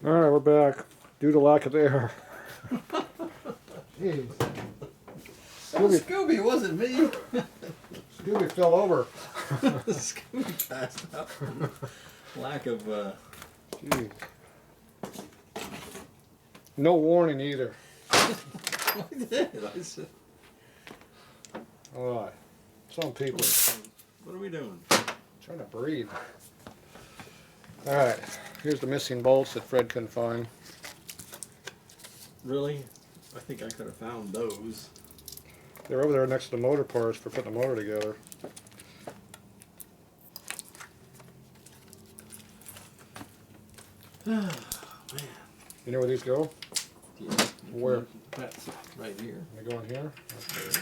Alright, we're back. Due to lack of air. Jeez. That was Scooby, it wasn't me. Scooby fell over. Scooby passed out. Lack of, Jeez. No warning either. I did. I said, Alright. Some people what are we doing? trying to breathe. Alright. Here's the missing bolts that Fred couldn't find. Really? I think I could have found those. They're over there next to the motor parts for putting the motor together. Oh, man. You know where these go? Yeah. Where? That's right here. They go in here? Okay.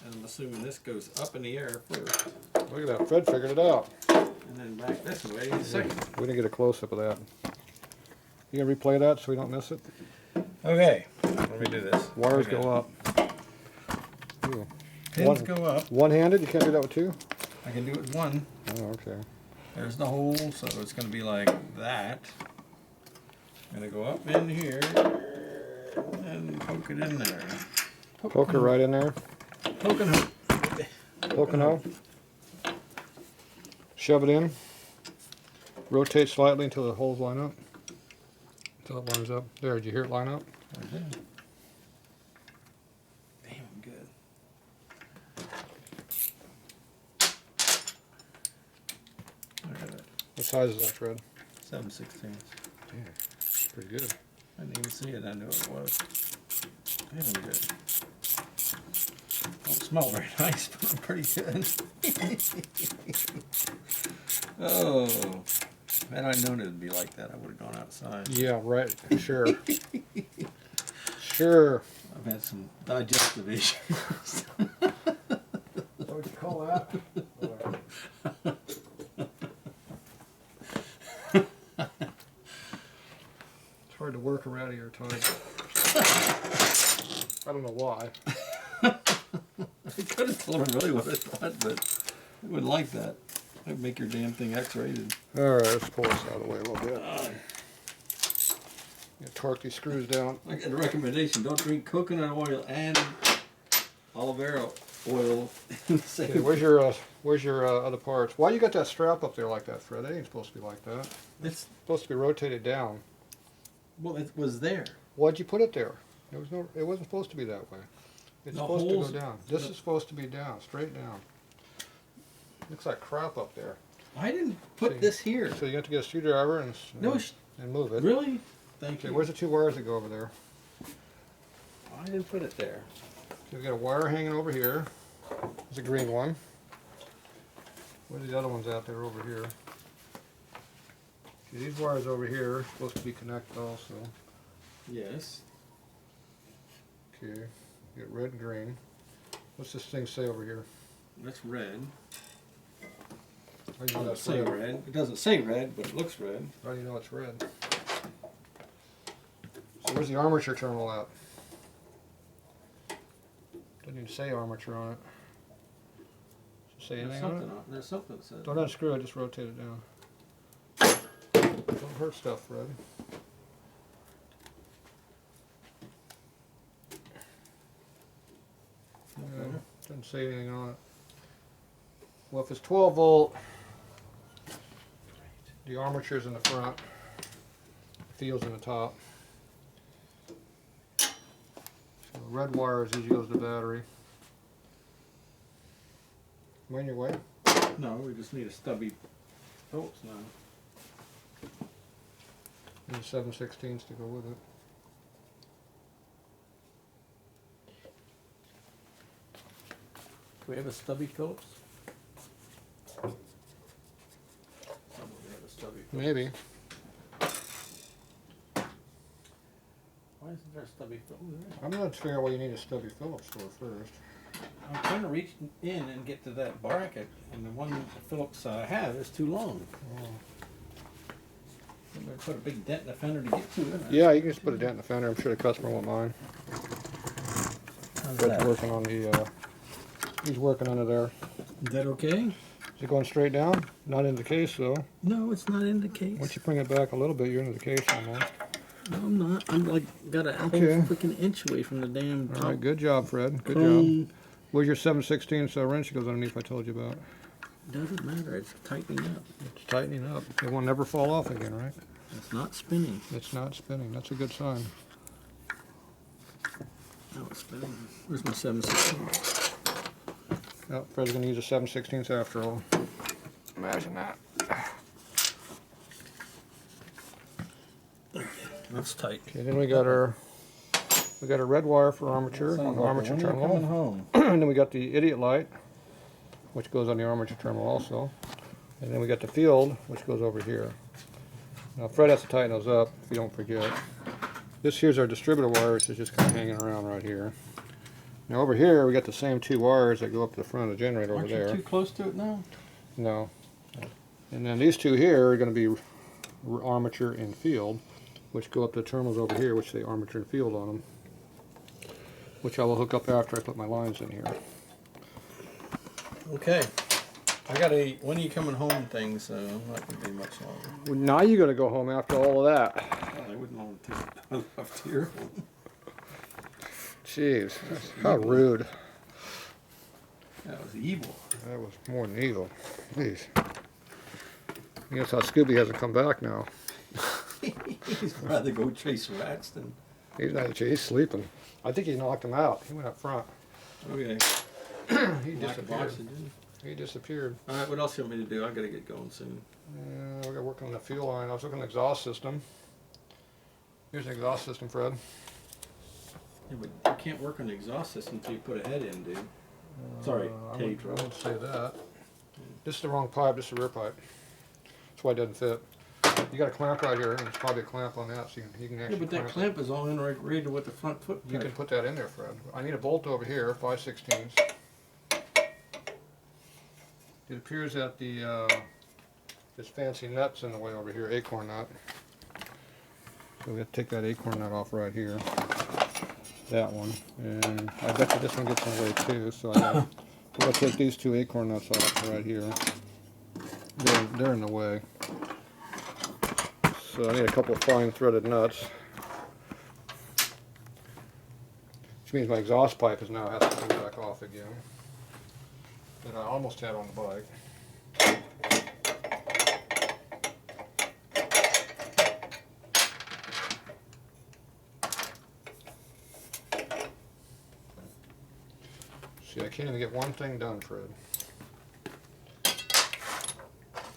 And I'm assuming this goes up in the air first. Look at that. Fred figured it out. And then back this way in a second. We didn't get a close-up of that. You gonna replay that so we don't miss it? Okay. Let me do this. Wires go up. Ooh. Pins go up. One-handed? You can't do that with two? I can do it with one. Oh, okay. There's the hole, so it's going to be like that. I'm going to go up in here and poke it in there. Poke it right in there. Poke and hook. Poke and hole. Shove it in. Rotate slightly until the holes line up. Until it lines up. There, did you hear it line up? I did. Damn, good. Look at it. What size is that, Fred? 7/16. Damn, pretty good. I didn't even see it. I knew it was. Damn good. Don't smell very nice, but I'm pretty good. Oh, had I known it would be like that, I would have gone outside. Yeah, right. Sure. Sure. I've had some digestive issues. What would you call that? It's hard to work around here, Tony. I don't know why. I could have told him really what I thought, but I wouldn't like that. I'd make your damn thing X-rated. Alright, let's pull this out of the way a little bit. Torque these screws down. I got a recommendation: don't drink coconut oil and olive oil in the same. Okay, where's your other parts? Why you got that strap up there like that, Fred? That ain't supposed to be like that. It's Supposed to be rotated down. well, it was there. Why'd you put it there? There was no. It wasn't supposed to be that way. It's The supposed holes- to go down. This is supposed to be down, straight down. Looks like crap up there. I didn't put See, this here. So you have to get a screwdriver and No, and move it. really? Thank Okay, you. where's the two wires that go over there? I didn't put it there. So we got a wire hanging over here. There's a green one. Where's the other ones out there over here? See, these wires over here are supposed to be connected also. Yes. Okay, get red and green. What's this thing say over here? That's red. How do It you know doesn't that's say red? red. It doesn't say red, but it looks red. How do you know it's red? So where's the armature terminal at? Doesn't even say armature on it. Does it say There's anything on it? something on. There's something that says. Don't unscrew it, just rotate it down. Don't hurt stuff, Fred. Yeah, doesn't say anything on it. Well, if it's 12 volt, the armature's in the front, the field's in the top. So the red wire is usually goes to the battery. Am I in your way? No, we just need a stubby Phillips now. And the 7/16 to go with it. Do we have a stubby Phillips? Somewhere we have a stubby Phillips. Maybe. Why isn't there a stubby Phillips? I'm not sure why you need a stubby Phillips for first. I'm trying to reach in and get to that bracket, and the one Phillips I have is too long. Oh. I'm going to put a big dent in the fender to get to it. Yeah, you can just put a dent in the fender. I'm sure the customer won't mind. How's Fred's that? working on the, he's working under there. Is that okay? Is it going straight down? Not in the case though. No, it's not in the case. Once you bring it back a little bit, you're into the case almost. No, I'm not. I'm like got a whole Okay. freaking inch away from the damn top. All right, good job, Fred. Good chrome. job. Where's your 7/16 wrench that goes underneath I told you about? Doesn't matter. It's tightening up. It's tightening up. It will never fall off again, right? It's not spinning. It's not spinning. That's a good sign. No, it's spinning. Where's my 7/16? Oh, Fred's going to use a 7/16 after all. Imagine that. That's tight. Okay, then we got a red wire for armature on the armature terminal. Home. And then we got the idiot light, which goes on the armature terminal also. And then we got the field, which goes over here. Now Fred has to tighten those up if you don't forget. This here's our distributor wire, which is just kind of hanging around right here. Now over here we got the same two wires that go up to the front of the generator over there. Aren't you too close to it now? No. And then these two here are going to be armature and field, which go up to the terminals over here, which say armature and field on them, which I will hook up after I put my lines in here. Okay. I got a when are you coming home thing, so not going to be much longer. Well, now you got to go home after all of that. Well, I wouldn't want to take it up to your home. Jeez, how rude. That was evil. That was more than evil. Jeez. I guess how Scooby hasn't come back now. He's rather go chase rats than. He's sleeping. I think he knocked him out. He went up front. Okay. He disappeared. He disappeared. All right, what else you want me to do? I got to get going soon. We got to work on the fuel line. I was looking at the exhaust system. Here's the exhaust system, Fred. Yeah, but you can't work on the exhaust system until you put a head in, dude. Sorry, I Tatro. wouldn't say that. This is the wrong pipe. This is the rear pipe. That's why it doesn't fit. You got a clamp right here, and there's probably a clamp on that, so you can actually. Yeah, but that clamp is all in right with the front foot. You can put that in there, Fred. I need a bolt over here, 5/16. It appears that this fancy nut's in the way over here, acorn nut. So we have to take that acorn nut off right here. That one, and I bet you this one gets in the way too. So we're gonna take these two acorn nuts off right here. They're in the way. So I need a couple of fine threaded nuts, which means my exhaust pipe is now has to come back off again. That I almost had on the bike. See, I can't even get one thing done, Fred.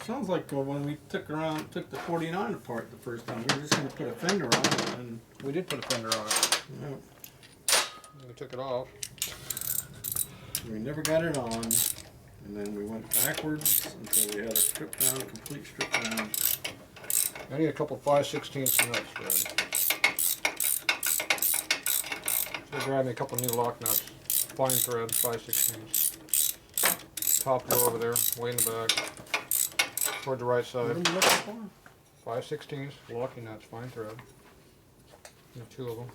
Sounds like when we took the 49 apart the first time. We were just going to put a fender on it, and We did put a fender on it. you And we took it off. know, we never got it on. And then we went backwards until we had a strip down, a complete strip down. I need a couple 5/16 nuts, Fred. So grab me a couple new lock nuts. Fine thread, 5/16. Top row over there, way in the back. Toward the right What side. are you looking for? 5/16 locking nuts, fine thread. And two of them.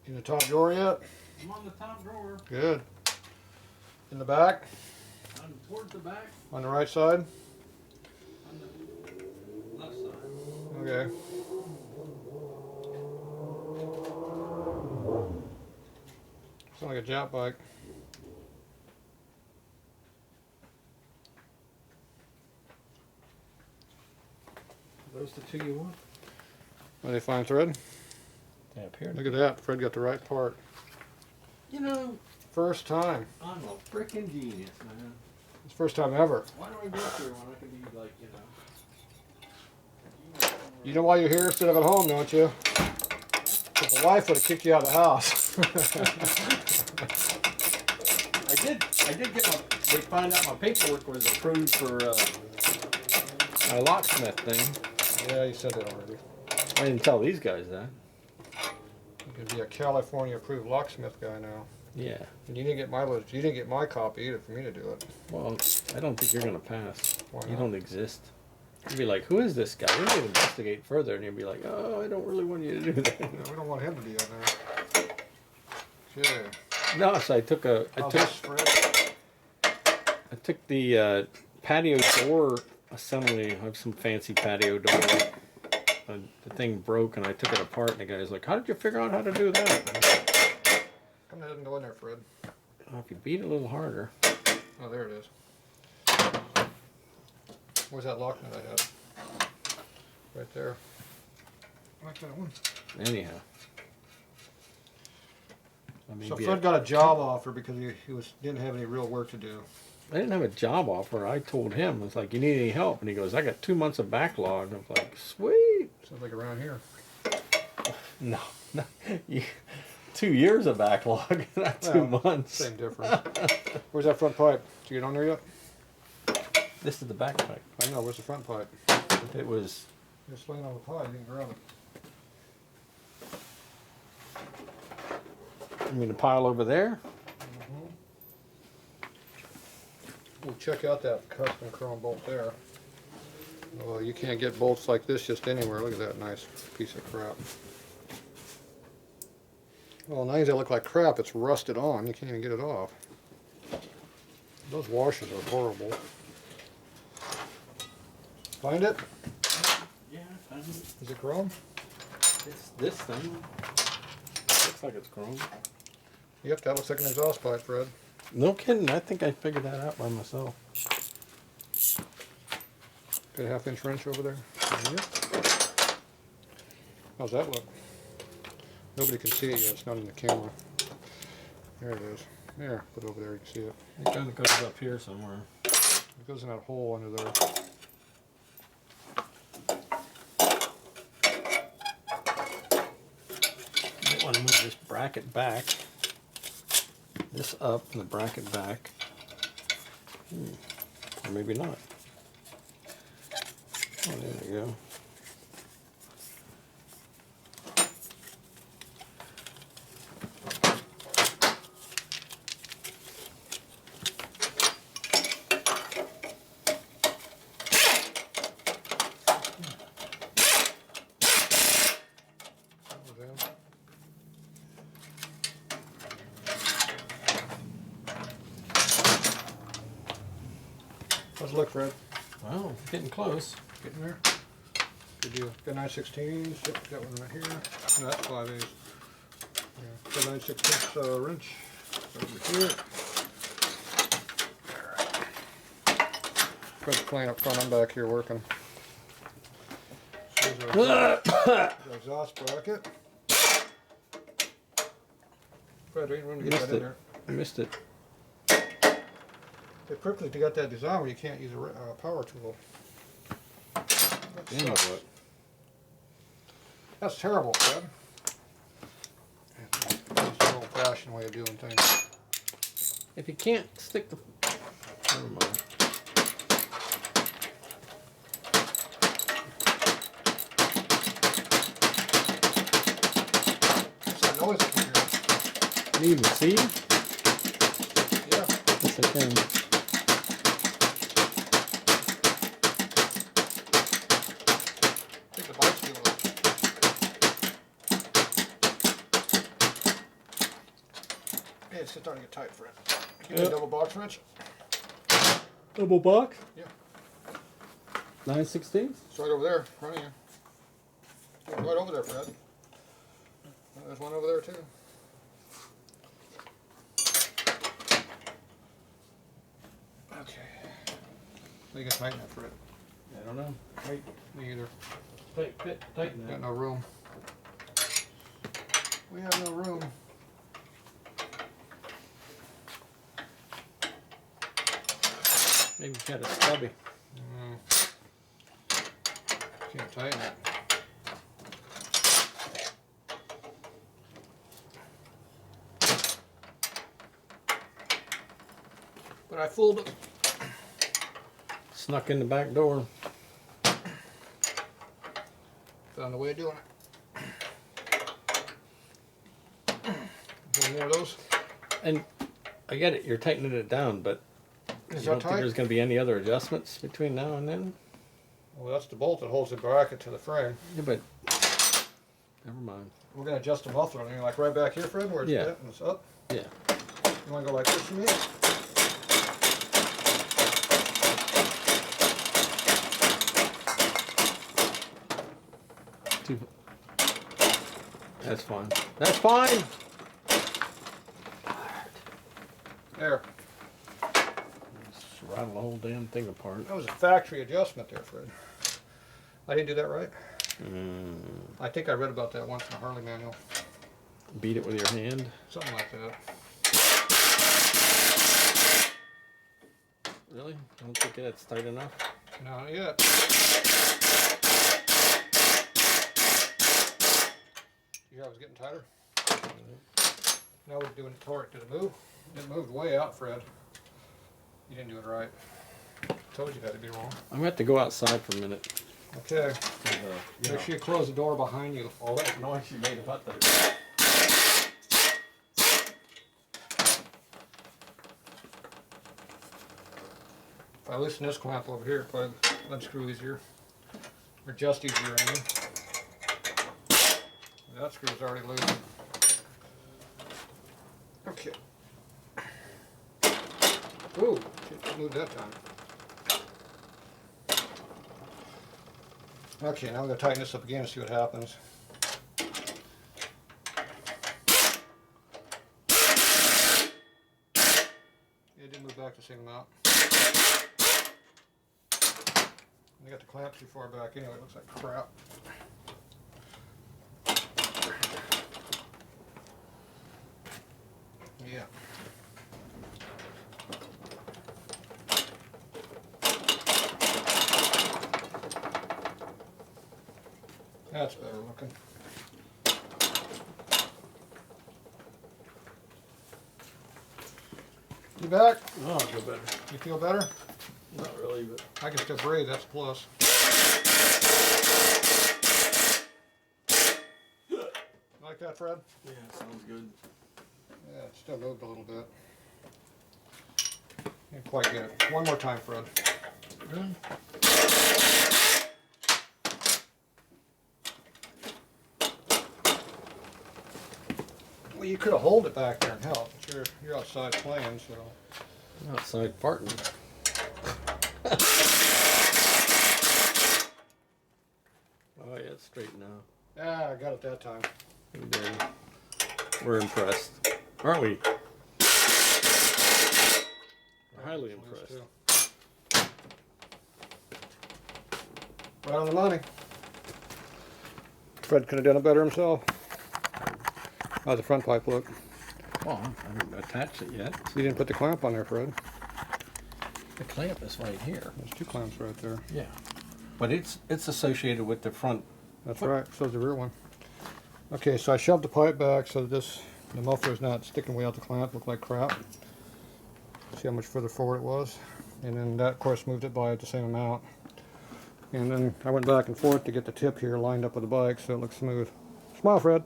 In the top drawer yet? I'm on the top drawer. Good. In the back? I'm towards the back, On the right side? on the left side. Okay. Sound like a Jap bike. Those the two you want? Are they fine thread? They appear. Look at that. Fred got the right part. You know, First time. I'm a freaking genius, man. It's first time ever. Why do I go through when I can be like, you know? You know why you're here instead of at home, don't you? Because the wife would have kicked you out of the house. I did get my. They find out my paperwork was approved for a locksmith thing. Yeah, you said that already. I didn't tell these guys that. You could be a California approved locksmith guy now. Yeah. And you didn't get my list. You didn't get my copy either for me to do it. Well, I don't think you're gonna pass. Why You not? don't exist. You'd be like, who is this guy? We need to investigate further. And you'd be like, oh, I don't really want you to do that. Yeah, we don't want him to be on there. Okay. No, so I took How's this, Fred? I took the patio door assembly. I have some fancy patio door. The thing broke and I took it apart and the guy's like, how did you figure out how to do that? Come ahead and go in there, Fred. Well, if you beat it a little harder. Oh, there it is. Where's that lock nut I had? Right there. I like that one. Anyhow. I mean, So Fred got a job offer because he didn't have any real work to do. I didn't have a job offer. I told him, I was like, you need any help? And he goes, I got 2 months of backlog. I was like, sweet. Sounds like around here. No. 2 years of backlog, not 2 months. Same difference. Where's that front pipe? Did you get on there yet? This is the back pipe. I know. Where's the front pipe? It was, Just laying on the pipe. You didn't grab it. I mean, the pile over there. We'll check out that custom chrome bolt there. Well, you can't get bolts like this just anywhere. Look at that nice piece of crap. Well, not only does it look like crap, it's rusted on. You can't even get it off. Those washers are horrible. Find it? Yeah, I found it. Is it chrome? It's this thing. Looks like it's chrome. Yep, that looks like an exhaust pipe, Fred. No kidding. I think I figured that out by myself. Got a half-inch wrench over there. Yep. How's that look? Nobody can see it yet. It's not in the camera. There it is. There, put it over there. You can see it. It kind of goes up here somewhere. It goes in that hole under there. Might want to move this bracket back. This up and the bracket back. Or maybe not. Oh, there we go. How's it look, Fred? Well, getting close. Getting there? Good deal. Got 9/16. Yep, got one right here. No, that's 5/8. Yeah. Got 9/16 wrench over here. Fred's playing up front. I'm back here working. So there's our exhaust bracket. Fred, there ain't room to get Missed that in it. there. I missed it. They purposely got that design where you can't use a power tool. That Damn sucks. what? That's terrible, Fred. That's the old-fashioned way of doing things. If you can't stick the... Never mind. What's that noise up here? Can you even see? Yeah. Yes, I can. I think the bike's feeling it. Hey, it's starting to get tight, Fred. Give me a Yep. double box wrench. Double box? Yeah. 9/16? It's right over there, in front of you. It's right over there, Fred. There's one over there, too. Okay. You can tighten that, Fred. I don't know. Wait. Me either. Tighten Got no room. We have no room. Maybe got it stubby. Can't tighten it. But I fooled it. Snuck in the back door. Found a way of doing it. One more of those. And I get it, you're tightening it down, but Is you that don't think tight? there's going to be any other adjustments between now and then? Well, that's the bolt that holds the bracket to the frame. Yeah, but never mind. We're gonna adjust the muffler. I mean, like right back here, Fred, where it's Yeah. bent and it's up. Yeah. You wanna go like this for me? That's fine. That's fine. There. Just rattle the whole damn thing apart. That was a factory adjustment there, Fred. I didn't do that right? I think I read about that once in a Harley manual. Beat it with your hand. Something like that. Really? I don't think that's tight enough. No, not yet. You hear I was getting tighter? Now we're doing torque. Did it move? It moved way out, Fred. You didn't do it right. Told you that'd be wrong. I'm going to have to go outside for a minute. Okay. Make sure you close the door behind you. All that noise you made about the... If I loosen this clamp over here, probably unscrew easier. Or just easier, I mean. That screw's already loose. Okay. Ooh, it moved that time. Okay, now I'm going to tighten this up again and see what happens. It didn't move back the same amount. I got the clamp too far back anyway, it looks like crap. Yeah. That's better looking. You back? Oh, I feel better. You feel better? Not really, but... I can still breathe, that's a plus. Like that, Fred? Yeah, sounds good. Yeah, it still moved a little bit. Didn't quite get it. One more time, Fred. Really? Well, you could have held it back there and helped, but you're outside playing, so. I'm outside farting. Oh, yeah, it's straight now. Yeah, I got it that time. We did. We're impressed. Aren't we? We're highly impressed. Right on the money. Fred could have done it better himself. How's the front pipe look? Well, I haven't attached it yet. You didn't put the clamp on there, Fred. The clamp is right here. There's two clamps right there. Yeah. But it's associated with the front. That's right, so's the rear one. Okay, so I shoved the pipe back so that the muffler's not sticking way out the clamp, look like crap. See how much further forward it was? And then that, of course, moved it by the same amount. And then I went back and forth to get the tip here lined up with the bike so it looks smooth. Smile, Fred.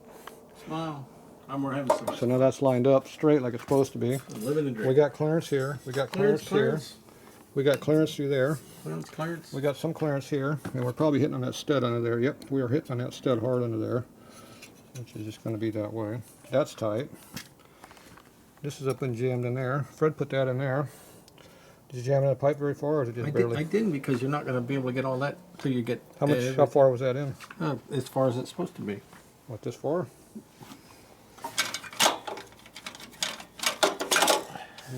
Smile. We're having some So now that's lined up straight like it's supposed to be. living the dream. We got clearance here. We got clearance here. We got clearance through there. Clearance. We got some clearance here. And we're probably hitting on that stud under there. Yep, we are hitting on that stud hard under there. Which is just going to be that way. That's tight. This is up and jammed in there. Fred put that in there. Did you jam in the pipe very far, or is it just barely? I didn't because you're not going to be able to get all that till you get. How far was that in? As far as it's supposed to be. What, this far?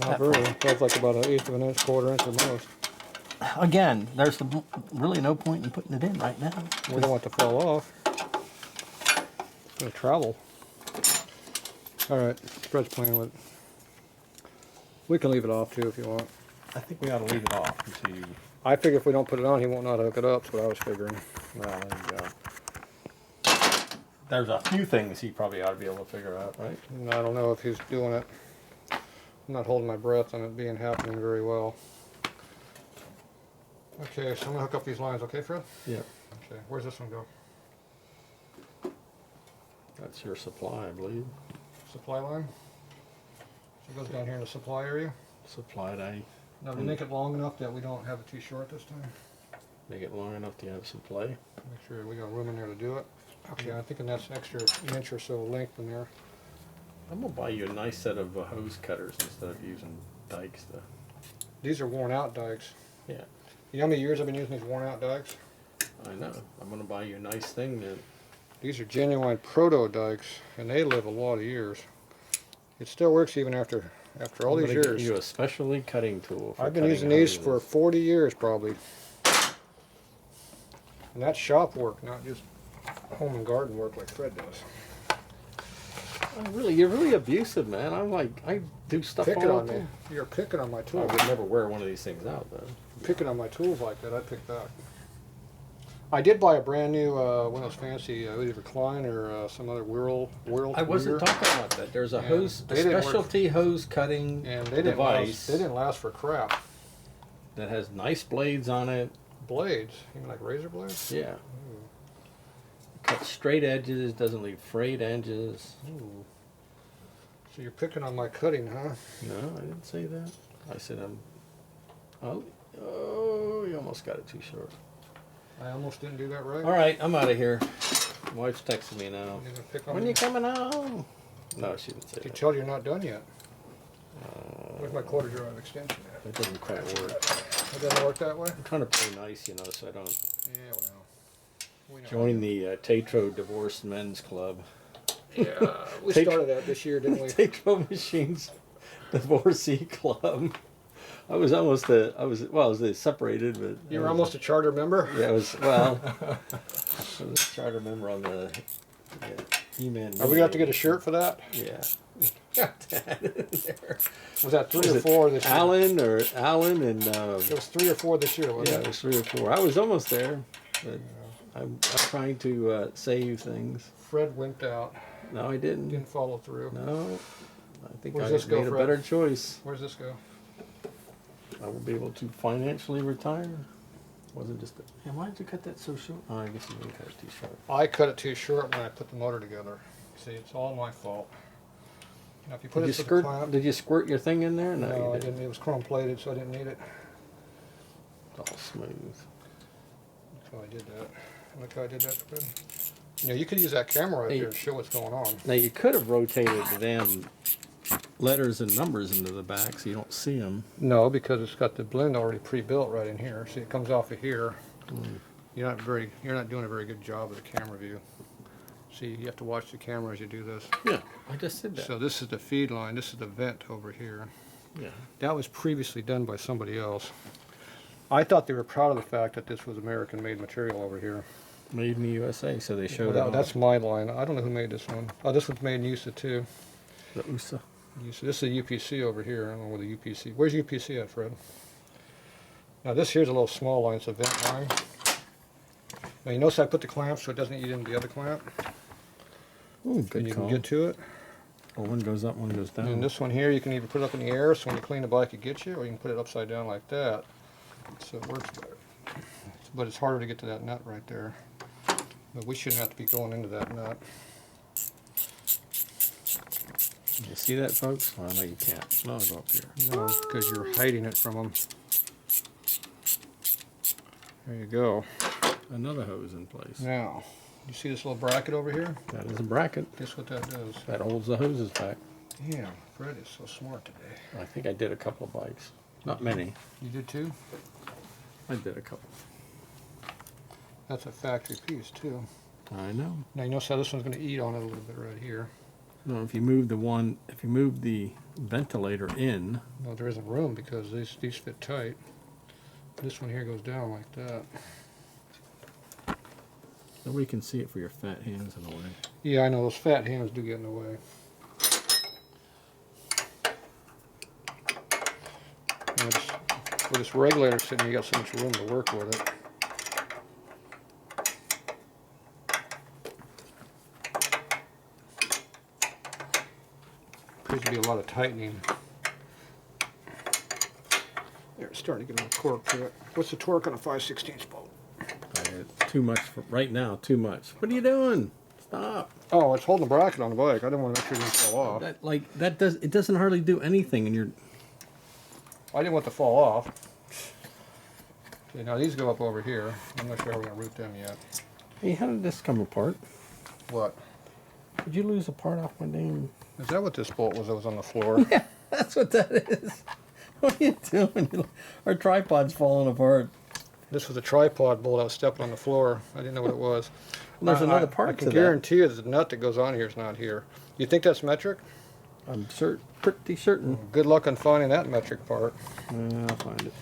Not very. Feels like about 1/8 of an inch, 1/4 inch at most. Again, there's really no point in putting it in right now. We don't want it to fall off. It's going to travel. All right, Fred's playing with it. We can leave it off too if you want. I think we ought to leave it off until you. I figure if we don't put it on, he won't know how to hook it up. That's what I was figuring. Well, there you go. There's a few things he probably ought to be able to figure out, right? And I don't know if he's doing it. I'm not holding my breath on it being happening very well. Okay, so I'm gonna hook up these lines, okay, Fred? Yeah. Okay, where's this one go? That's your supply, I believe. Supply line? it goes down here in the supply area. Supplied, I Now we make it long enough that we don't have it too short this time. make it long enough to have some play. Make sure we got room in there to do it. Okay, I'm thinking that's an extra inch or so length in there. I'm gonna buy you a nice set of hose cutters instead of using dikes. These are worn out dikes. Yeah. You know how many years I've been using these worn out dikes? I know. I'm gonna buy you a nice thing that. These are genuine proto dikes, and they live a lot of years. It still works even after all these I'm gonna years. get you a specialty cutting tool. For I've been cutting using these for hoses. 40 years probably. And that's shop work, not just home and garden work like Fred does. You're really abusive, man. I do stuff Picking all on the me. time. You're picking on my I tools. would never wear one of these things out, though. Picking on my tools like that, I pick back. I did buy a brand new, one of those fancy, either Klein or some other Whirl. I wasn't Weir. talking about that. There's a And hose, a they didn't work. specialty hose cutting And they didn't device last. They didn't last for crap. that has nice blades on it. Blades, you mean like razor blades? Yeah. Cuts straight edges, doesn't leave frayed edges. Ooh. So you're picking on my cutting, huh? No, I didn't say that. I said oh, you almost got it too short. I almost didn't do that right. All right, I'm out of here. My wife's texting me now. You're gonna pick on When me? you coming home? No, she didn't say You that. tell her you're not done yet. Where's my quarter drive extension at? It doesn't quite work. It doesn't work that way? I'm trying to play nice, so I don't Yeah, well. We know. join the Tatro Divorced Men's Club. Yeah, we Take- started that this year, didn't we? Tatro Machines Divorcee Club. I was separated, but You were almost a charter member? yeah, I was a charter member on the E-Man. Are we gonna have to get a shirt for that? Yeah. Was that three Was or it four this year? Alan and It was 3 or 4 this year, yeah, wasn't it it? was 3 or 4. I was almost there, but I'm trying to save things. Fred wimped out, No, I didn't. didn't follow through. No, I think Where's I this go, made a Fred? better choice. Where's this go? I will be able to financially retire. Wasn't just. And why did you cut that so short? Oh, I guess you didn't cut it too short. I cut it too short when I put the motor together. See, it's all my fault. Now, if you put Did you it to the squirt? clamp, Did you squirt your thing in there? No, no, you I didn't. It was chrome plated, so I didn't need it. It's all smooth. So I did that. Look how I did that, Fred. You know, you could use that camera right Hey. there to show what's going on. Now you could have rotated the damn letters and numbers into the back so you don't see them. No, because it's got the blend already pre-built right in here. See, it comes off of here. You're not doing a very good job of the camera view. See, you have to watch the camera as you do this. Yeah, I just did that. So this is the feed line. This is the vent over here. Yeah. That was previously done by somebody else. I thought they were proud of the fact that this was American-made material over here. Made in the USA, so they showed Well, it. that's my line. I don't know who made this one. Oh, this one's made in USA too. the USA. This is a UPC over here. I don't know where the UPC. Where's UPC at, Fred? Now this here's a little small line. It's a vent line. Now you notice I put the clamp so it doesn't eat into the other clamp. Ooh, And good you call. can get to it. Well, one goes up, one goes down. And this one here, you can either put it up in the air so when you clean the bike it gets you, or you can put it upside down like that. So it works better. But it's harder to get to that nut right there. But we shouldn't have to be going into that nut. You see that, folks? Well, no, you can't. No, go up here. No, because you're hiding it from them. There you go. Another hose in place. Now, you see this little bracket over here? That is a bracket. Guess what that does? That holds the hoses back. Yeah, Fred is so smart today. I think I did a couple of bikes. Not many. You did too? I did a couple. That's a factory piece too. I know. Now you notice how this one's going to eat on it a little bit right here. No, if you move the ventilator in, No, there isn't room because these fit tight. This one here goes down like that. nobody can see it for your fat hands in a way. Yeah, I know those fat hands do get in the way. And with this regulator sitting, you got so much room to work with it. Appears to be a lot of tightening. There, it's starting to get a little torque to it. What's the torque on a 5/16 bolt? Too much for right now. Too much. What are you doing? Stop. Oh, it's holding the bracket on the bike. I didn't want to make sure it didn't fall off. It doesn't hardly do anything, and you're. I didn't want to fall off. Okay, now these go up over here. I'm not sure how we're going to route them yet. Hey, how did this come apart? What? Did you lose a part off my damn? Is that what this bolt was that was on the floor? Yeah, that's what that is. What are you doing? Our tripod's falling apart. This was a tripod bolt. I was stepping on the floor. I didn't know what it was. Well, there's another part I to can that. guarantee you that the nut that goes on here is not here. You think that's metric? I'm pretty certain. Good luck on finding that metric part. I'll find it.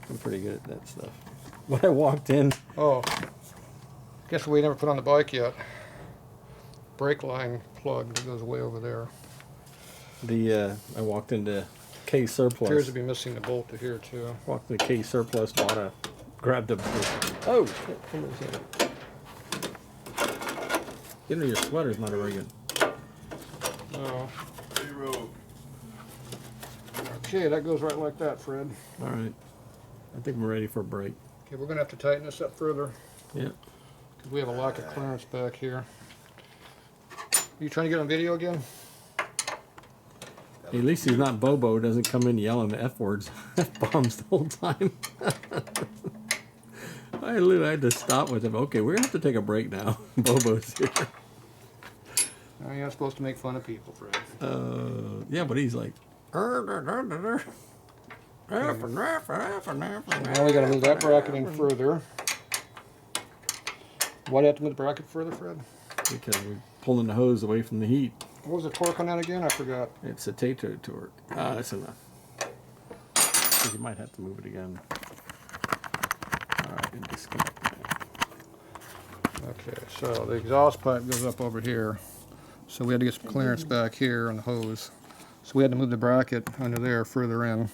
I'm pretty good at that stuff. When I walked in, Oh, guess we never put on the bike yet. Brake line plug that goes way over there. I walked into K Surplus. Appears to be missing the bolt to here too. Walked into K Surplus, grabbed a. Oh, shit, what was that? You know your sweater's not a very good. Oh. Okay, that goes right like that, Fred. All right, I think we're ready for a break. Okay, we're gonna have to tighten this up further. Yeah. Cause we have a lack of clearance back here. You trying to get on video again? At least he's not Bobo. Doesn't come in yelling F words, F bombs the whole time. I literally had to stop with him. Okay, we're gonna have to take a break now. Bobo's here. You're not supposed to make fun of people, Fred. Yeah, but he's like. Now we gotta move that bracket in further. Why do you have to move the bracket further, Fred? Because we're pulling the hose away from the heat. What was the torque on that again? I forgot. It's a Tatro torque. That's enough. You might have to move it again. All right, and disconnect that. Okay, so the exhaust pipe goes up over here. So we had to get some clearance back here on the hose. So we had to move the bracket under there further in,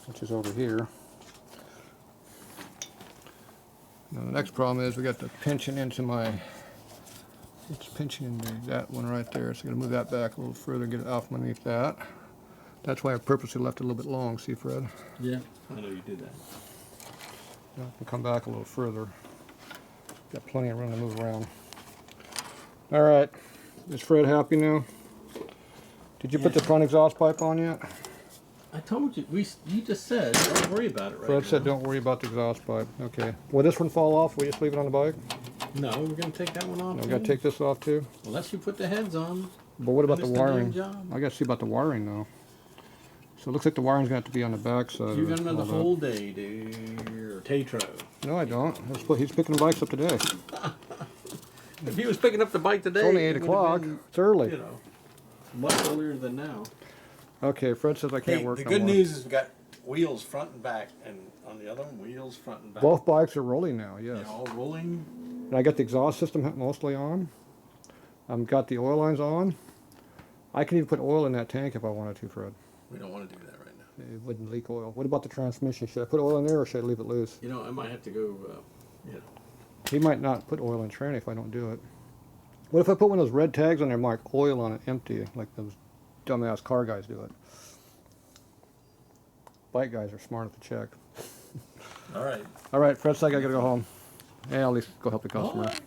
which is over here. Now the next problem is we got the pinching into it's pinching into that one right there. So I'm gonna move that back a little further, get it off underneath that. That's why I purposely left it a little bit long, see, Fred? Yeah, I know you did that. Now I can come back a little further. Got plenty of room to move around. All right, is Fred happy now? Did you put the front exhaust pipe on yet? I told you. You just said don't worry about it right Fred now. said don't worry about the exhaust pipe. Okay. Will this one fall off? Will you just leave it on the bike? No, we're gonna take that one off. No, we gotta take this off too? Unless you put the heads on. But what about the Finish the damn wiring? job. I gotta see about the wiring though. So it looks like the wiring's gonna have to be on the back side. You of got it. another Hold up. whole day, dude. Tatro. No, I don't. He's picking the bikes up today. It's If he was picking up the bike today, only it 8 would have o'clock. been, It's early. you know, much earlier than now. Okay, Fred says I can't work the no good more. news is we got wheels front and back, and on the other one, wheels front and back. Both bikes are rolling now, yes. They're all rolling. And I got the exhaust system mostly on. I've got the oil lines on. I can even put oil in that tank if I wanted to, Fred. We don't want to do that right now. It wouldn't leak oil. What about the transmission? Should I put oil in there or should I leave it loose? You know, I might have to go, you know. He might not put oil in tranny if I don't do it. What if I put one of those red tags on there marked oil on it empty, like those dumbass car guys do it? Bike guys are smart at the check. All right. All right, Fred said I gotta go home. Yeah, I'll at least go help the customer. All right.